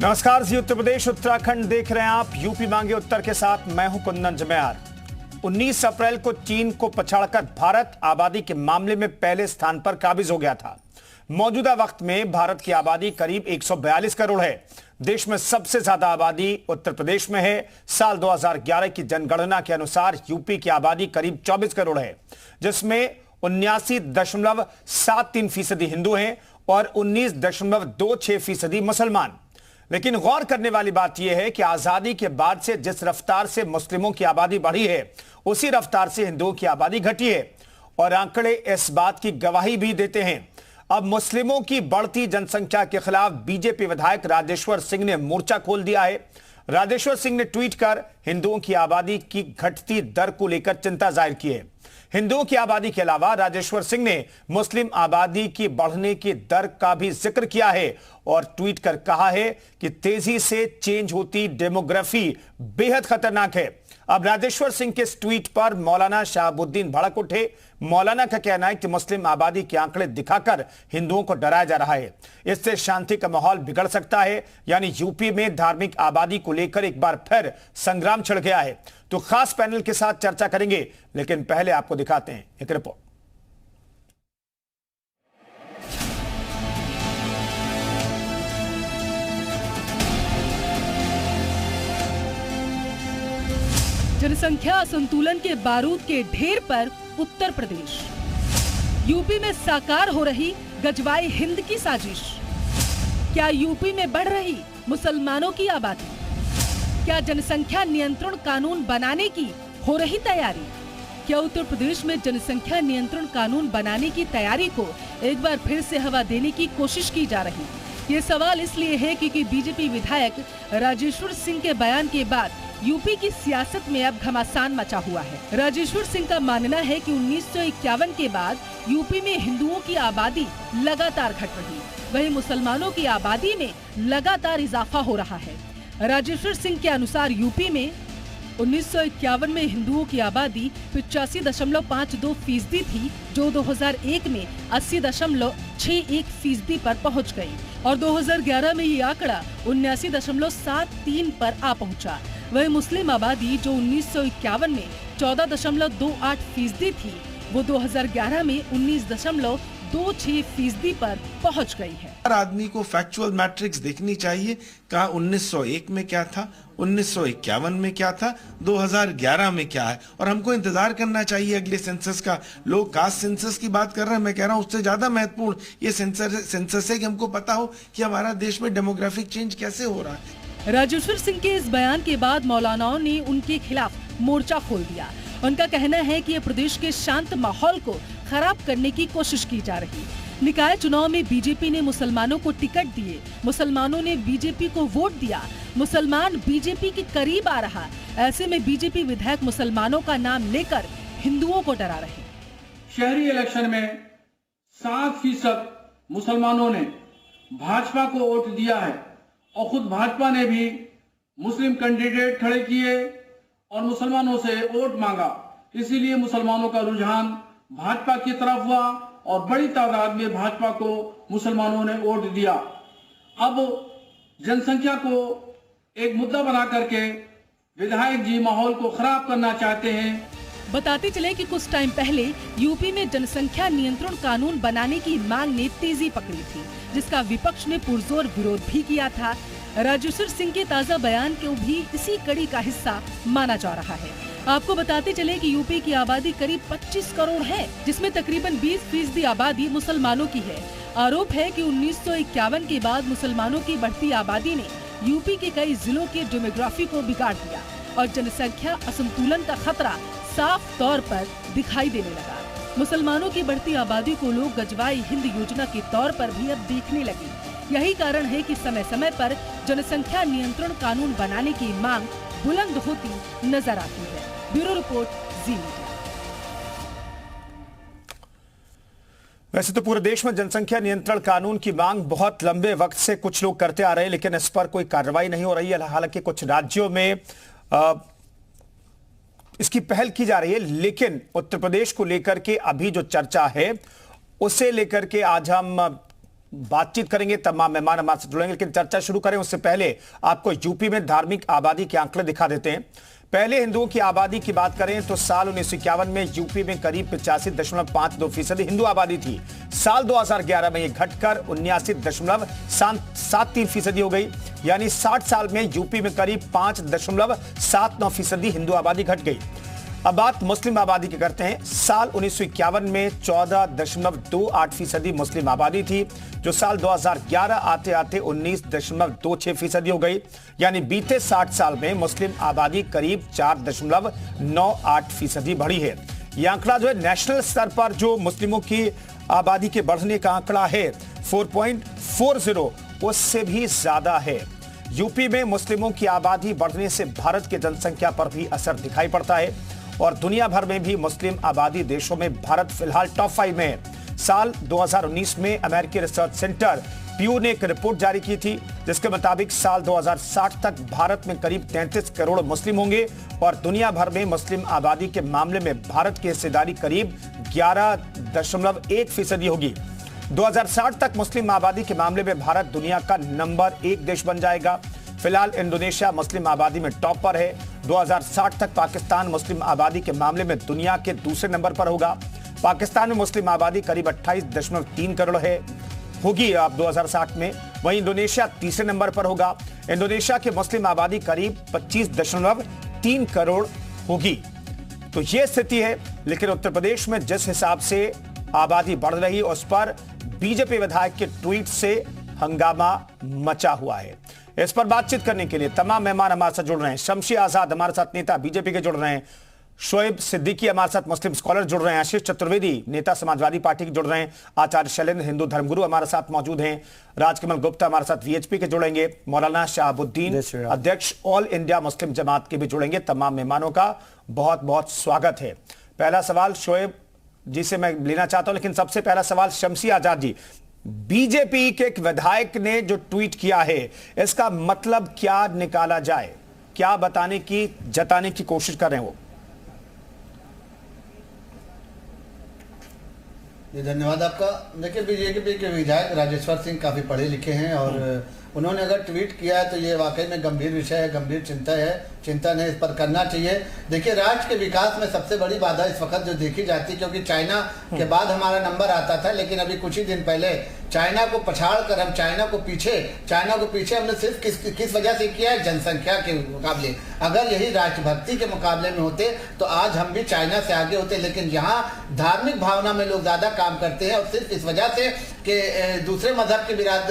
नमस्कार जी, उत्तर प्रदेश उत्तराखंड देख रहे हैं आप। यूपी मांगे उत्तर के साथ मैं हूं कुंदन जमेयार। 19 अप्रैल को चीन को पछाड़कर भारत आबादी के मामले में पहले स्थान पर काबिज हो गया था। मौजूदा वक्त में भारत की आबादी करीब 142 करोड़ है। देश में सबसे ज्यादा आबादी उत्तर प्रदेश में है। साल 2011 की जनगणना के अनुसार यूपी की आबादी करीब 24 करोड़ है, जिसमें 79.73% हिंदू हैं और 19.26% मुसलमान। लेकिन गौर करने वाली बात यह है कि आजादी के बाद से जिस रफ्तार से मुस्लिमों की आबादी बढ़ी है, उसी रफ्तार से हिंदुओं की आबादी घटी है और आंकड़े इस बात की गवाही भी देते हैं। अब मुस्लिमों की बढ़ती जनसंख्या के खिलाफ बीजेपी विधायक राजेश्वर सिंह ने मोर्चा खोल दिया है। राजेश्वर सिंह ने ट्वीट कर हिंदुओं की आबादी की घटती दर को लेकर चिंता जाहिर की है। हिंदुओं की आबादी के अलावा राजेश्वर सिंह ने मुस्लिम आबादी की बढ़ने की दर का भी जिक्र किया है और ट्वीट कर कहा है कि तेजी से चेंज होती डेमोग्राफी बेहद खतरनाक है। अब राजेश्वर सिंह के इस ट्वीट पर मौलाना शहाबुद्दीन भड़क उठे। मौलाना का कहना है कि मुस्लिम आबादी के आंकड़े दिखाकर हिंदुओं को डराया जा रहा है। इससे शांति का माहौल बिगड़ सकता है। यानी यूपी में धार्मिक आबादी को लेकर एक बार फिर संग्राम छिड़ गया है। तो खास पैनल के साथ चर्चा करेंगे, लेकिन पहले आपको दिखाते हैं एक रिपोर्ट। जनसंख्या असंतुलन के बारूद के ढेर पर उत्तर प्रदेश। यूपी में साकार हो रही गजवाई हिंद की साजिश। क्या यूपी में बढ़ रही मुसलमानों की आबादी? क्या जनसंख्या नियंत्रण कानून बनाने की हो रही तैयारी? क्या उत्तर प्रदेश में जनसंख्या नियंत्रण कानून बनाने की तैयारी को एक बार फिर से हवा देने की कोशिश की जा रही? ये सवाल इसलिए है क्योंकि बीजेपी विधायक राजेश्वर सिंह के बयान के बाद यूपी की सियासत में अब घमासान मचा हुआ है। राजेश्वर सिंह का मानना है कि 1951 के बाद यूपी में हिंदुओं की आबादी लगातार घट रही, वहीं मुसलमानों की आबादी में लगातार इजाफा हो रहा है। राजेश्वर सिंह के अनुसार यूपी में 1951 में हिंदुओं की आबादी 85.52% थी, जो 2001 में 80.61% पर पहुंच गई और 2011 में ये आंकड़ा 79.73 पर आ पहुंचा। वही मुस्लिम आबादी जो 1951 में 14.28% थी, वो 2011 में 19.26% पर पहुंच गई है। हर आदमी को फैक्चुअल मैट्रिक्स देखनी चाहिए। कहा 1901 में क्या था, 1951 में क्या था, 2011 में क्या है, और हमको इंतजार करना चाहिए अगले सेंसस का। लोग कास्ट सेंसस की बात कर रहे हैं, मैं कह रहा हूं उससे ज्यादा महत्वपूर्ण ये सेंसस है कि हमको पता हो कि हमारा देश में डेमोग्राफिक चेंज कैसे हो रहा है। राजेश्वर सिंह के इस बयान के बाद मौलानाओं ने उनके खिलाफ मोर्चा खोल दिया। उनका कहना है कि ये प्रदेश के शांत माहौल को खराब करने की कोशिश की जा रही। निकाय चुनाव में बीजेपी ने मुसलमानों को टिकट दिए, मुसलमानों ने बीजेपी को वोट दिया, मुसलमान बीजेपी के करीब आ रहा। ऐसे में बीजेपी विधायक मुसलमानों का नाम लेकर हिंदुओं को डरा रहे। शहरी इलेक्शन में 7% मुसलमानों ने भाजपा को वोट दिया है और खुद भाजपा ने भी मुस्लिम कैंडिडेट खड़े किए और मुसलमानों से वोट मांगा। इसीलिए मुसलमानों का रुझान भाजपा की तरफ हुआ और बड़ी तादाद में भाजपा को मुसलमानों ने वोट दिया। अब जनसंख्या को एक मुद्दा बना करके विधायक जी माहौल को खराब करना चाहते हैं। बताते चले कि कुछ टाइम पहले यूपी में जनसंख्या नियंत्रण कानून बनाने की मांग ने तेजी पकड़ी थी, जिसका विपक्ष ने पुरजोर विरोध भी किया था। राजेश्वर सिंह के ताजा बयान को भी इसी कड़ी का हिस्सा माना जा रहा है। आपको बताते चले कि यूपी की आबादी करीब 25 करोड़ है, जिसमें तकरीबन 20% आबादी मुसलमानों की है। आरोप है कि 1951 के बाद मुसलमानों की बढ़ती आबादी ने यूपी के कई जिलों के डेमोग्राफी को बिगाड़ दिया और जनसंख्या असंतुलन का खतरा साफ तौर पर दिखाई देने लगा। मुसलमानों की बढ़ती आबादी को लोग गजवाई हिंद योजना के तौर पर भी अब देखने लगे। यही कारण है कि समय समय पर जनसंख्या नियंत्रण कानून बनाने की मांग बुलंद होती नजर आती है। ब्यूरो रिपोर्ट, जी मीडिया। वैसे तो पूरे देश में जनसंख्या नियंत्रण कानून की मांग बहुत लंबे वक्त से कुछ लोग करते आ रहे हैं, लेकिन इस पर कोई कार्रवाई नहीं हो रही है। हालांकि कुछ राज्यों में इसकी पहल की जा रही है, लेकिन उत्तर प्रदेश को लेकर के अभी जो चर्चा है उसे लेकर के आज हम बातचीत करेंगे, तमाम मेहमान हमारे साथ जुड़ेंगे, लेकिन चर्चा शुरू करें उससे पहले आपको यूपी में धार्मिक आबादी के आंकड़े दिखा देते हैं। पहले हिंदुओं की आबादी की बात करें तो साल 1951 में यूपी में करीब 85.52% हिंदू आबादी थी। साल 2011 में यह घटकर 79.73% हो गई, यानी 60 साल में यूपी में करीब 5.79% हिंदू आबादी घट गई। अब बात मुस्लिम आबादी की करते हैं। साल 1951 में 14.28% मुस्लिम आबादी थी, जो साल 2011 आते आते 19.26% हो गई, यानी बीते 60 साल में मुस्लिम आबादी करीब 4.98% बढ़ी है। यह आंकड़ा जो है नेशनल स्तर पर जो मुस्लिमों की आबादी के बढ़ने का आंकड़ा है 4.40, उससे भी ज्यादा है। यूपी में मुस्लिमों की आबादी बढ़ने से भारत की जनसंख्या पर भी असर दिखाई पड़ता है और दुनिया भर में भी मुस्लिम आबादी देशों में भारत फिलहाल टॉप 5 में है। साल 2019 में अमेरिकी रिसर्च सेंटर प्यू ने एक रिपोर्ट जारी की थी, जिसके मुताबिक साल 2060 तक भारत में करीब 33 करोड़ मुस्लिम होंगे और दुनिया भर में मुस्लिम आबादी के मामले में भारत की हिस्सेदारी करीब 11.1% होगी। 2060 तक मुस्लिम आबादी के मामले में भारत दुनिया का नंबर 1 देश बन जाएगा। फिलहाल इंडोनेशिया मुस्लिम आबादी में टॉप पर है। 2060 तक पाकिस्तान मुस्लिम आबादी के मामले में दुनिया के दूसरे नंबर पर होगा। पाकिस्तान में मुस्लिम आबादी करीब 28.3 करोड़ होगी अब 2060 में। वहीं इंडोनेशिया तीसरे नंबर पर होगा। इंडोनेशिया की मुस्लिम आबादी करीब 25.3 करोड़ होगी। तो ये स्थिति है, लेकिन उत्तर प्रदेश में जिस हिसाब से आबादी बढ़ रही है उस पर बीजेपी विधायक के ट्वीट से हंगामा मचा हुआ है। इस पर बातचीत करने के लिए तमाम मेहमान हमारे साथ जुड़ रहे हैं। शमशी आजाद हमारे साथ नेता बीजेपी के जुड़ रहे हैं, शोएब सिद्दीकी हमारे साथ मुस्लिम स्कॉलर जुड़ रहे हैं, आशीष चतुर्वेदी नेता समाजवादी पार्टी के जुड़ रहे हैं, आचार्य शैलेंद्र हिंदू धर्मगुरु हमारे साथ मौजूद हैं, राजकमल गुप्ता हमारे साथ वीएचपी के जुड़ेंगे, मौलाना शहाबुद्दीन अध्यक्ष ऑल इंडिया मुस्लिम जमात के भी जुड़ेंगे। तमाम मेहमानों का बहुत बहुत स्वागत है। पहला सवाल शोएब जी से मैं लेना चाहता हूं, लेकिन सबसे पहला सवाल शमशी आजाद जी, बीजेपी के एक विधायक ने जो ट्वीट किया है इसका मतलब क्या निकाला जाए, क्या जताने की कोशिश कर रहे हैं वो? धन्यवाद आपका। देखिए, बीजेपी के विधायक राजेश्वर सिंह काफ़ी पढ़े लिखे हैं और उन्होंने अगर ट्वीट किया है तो ये वाकई में गंभीर विषय है, गंभीर चिंतन है, इस पर करना चाहिए। देखिए, राज्य के विकास में सबसे बड़ी बाधा इस वक्त जो देखी जाती है, क्योंकि चाइना के बाद हमारा नंबर आता था, लेकिन अभी कुछ ही दिन पहले चाइना को पछाड़ कर हम चाइना को पीछे हमने सिर्फ किस वजह से किया है? जनसंख्या के मुकाबले। अगर यही राष्ट्रभक्ति के मुकाबले में होते तो आज हम भी चाइना से आगे होते, लेकिन यहाँ धार्मिक भावना में लोग ज्यादा काम करते हैं और सिर्फ इस वजह से कि दूसरे मजहब के विराद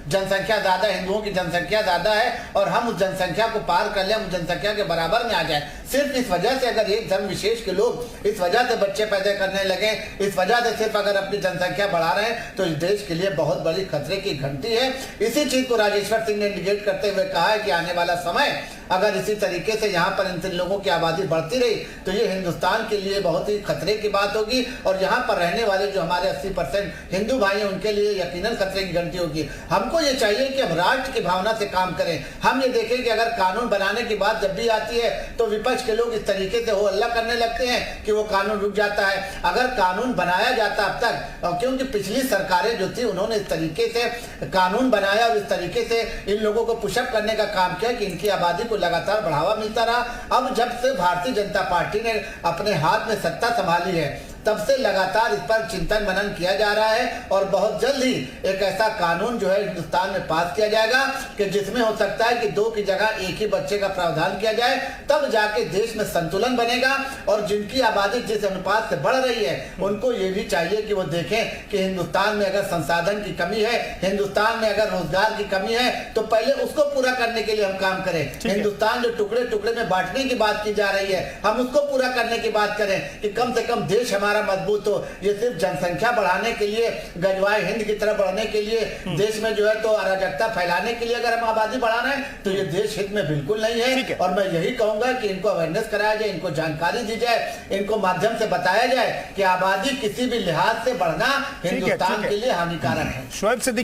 जनसंख्या ज्यादा, हिंदुओं की जनसंख्या ज्यादा है और हम उस जनसंख्या को पार कर ले, हम उस जनसंख्या के बराबर में आ जाए। सिर्फ इस वजह से अगर एक धर्म विशेष के लोग इस वजह से बच्चे पैदा करने लगे, इस वजह से सिर्फ अगर अपनी जनसंख्या बढ़ा रहे हैं तो इस देश के लिए बहुत बड़ी खतरे की घंटी है। इसी चीज को राजेश्वर सिंह ने इंडिकेट करते हुए कहा है कि आने वाला समय अगर इसी तरीके से यहाँ पर इन लोगों की आबादी बढ़ती रही तो ये हिंदुस्तान के लिए बहुत ही खतरे की बात होगी और यहाँ पर रहने वाले जो हमारे 80% हिंदू भाई हैं उनके लिए यकीनन खतरे की घंटी होगी। हमको ये चाहिए कि हम राष्ट्र की भावना से काम करें। हम ये देखें कि अगर कानून बनाने की बात जब भी आती है तो विपक्ष के लोग इस तरीके से हो हल्ला करने लगते हैं कि वो कानून रुक जाता है। अगर कानून बनाया जाता अब तक, क्योंकि पिछली सरकारें जो थी उन्होंने इस तरीके से कानून बनाया और इस तरीके से इन लोगों को पुशअप करने का काम किया कि इनकी आबादी को लगातार बढ़ावा मिलता रहा। अब जब से भारतीय जनता पार्टी ने अपने हाथ में सत्ता संभाली है तब से लगातार इस पर चिंतन मनन किया जा रहा है और बहुत जल्द ही एक ऐसा कानून जो है हिंदुस्तान में पास किया जाएगा कि जिसमें हो सकता है कि 2 की जगह 1 ही बच्चे का प्रावधान किया जाए, तब जाके देश में संतुलन बनेगा। और जिनकी आबादी जिस अनुपात से बढ़ रही है उनको ये भी चाहिए कि वो देखें कि हिंदुस्तान में अगर संसाधन की कमी है, हिंदुस्तान में अगर रोजगार की कमी है तो पहले उसको पूरा करने के लिए हम काम करें। हिंदुस्तान जो टुकड़े टुकड़े में बांटने की बात की जा रही है हम उसको पूरा करने की बात करें कि कम से कम देश हमारा मजबूत हो। ये सिर्फ जनसंख्या बढ़ाने के लिए, गजवाए हिंद की तरफ बढ़ने के लिए, देश में जो है तो अराजकता फैलाने के लिए अगर हम आबादी बढ़ाना है तो ये देश हित में बिल्कुल नहीं है। और मैं यही कहूंगा कि इनको अवेयरनेस कराया जाए, इनको जानकारी दी जाए, इनको माध्यम से बताया जाए कि आबादी किसी भी लिहाज से बढ़ना हिंदुस्तान के लिए हानिकारक है।